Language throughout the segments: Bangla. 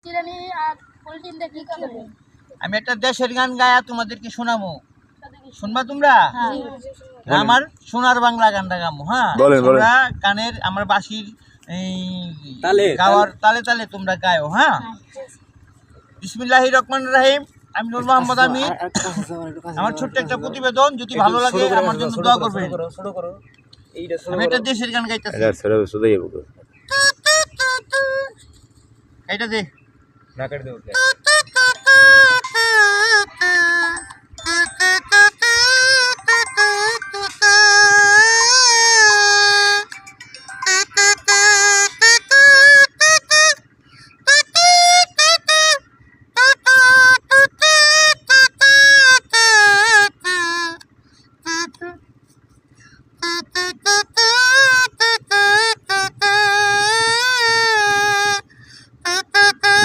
চিরানি আর পলিটিন দেখি করবে। আমি একটা দেশের গান গায়া তোমাদেরকে শোনাবো, শুনবা তোমরা? আমার সোনার বাংলা গানটা গামো। হ্যাঁ, তোমরা গানের আমার বাঁশির গাওয়ার তালে তালে তোমরা গায়ো। হ্যাঁ, বিসমিল্লাহির রহমানির রহিম। আমি নূর মোহাম্মদ আমির। আমার ছোট্ট একটা প্রতিবেদন, যদি ভালো লাগে আমার জন্য দোয়া করবেন। আমি একটা দেশের গান গাইতেছি। এইটা দে না কেটে দে।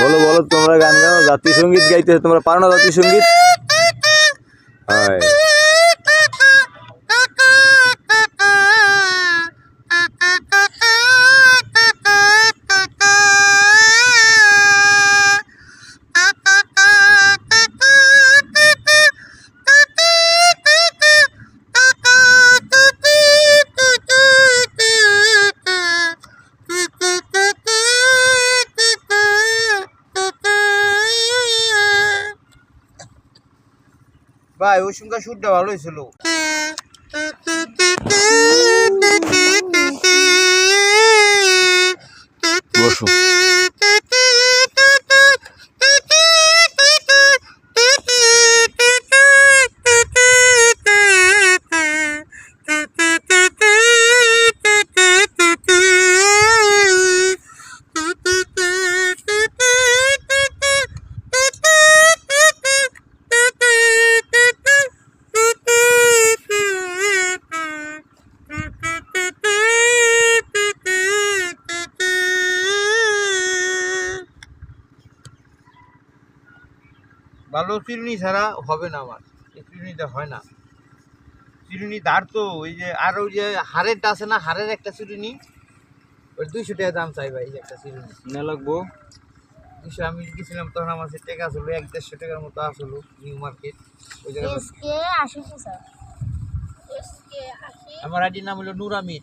বলো বলো, তোমরা গান গাও, জাতীয় সঙ্গীত গাইতে তোমরা পারো না? জাতীয় সঙ্গীত ভাই ওই সঙ্গে সুরটা ভালো হয়েছিল। বসো। ভালো চিরুনি ছাড়া হবে না, আমার এই চিরুনিটা হয় না। চিরুনি ধার তো ওই যে, আর ওই যে হাড়েরটা আছে না, হাড়ের একটা চিরুনি, ওই 200 টাকা দাম চাই ভাই। একটা চিরুনি না লাগবো 200। আমি গেছিলাম তখন আমার কাছে টাকা আসলো 1-150 টাকার মতো আসলো, নিউ মার্কেট ওই জায়গায়। আমার আইডির নাম হলো নূর আমির।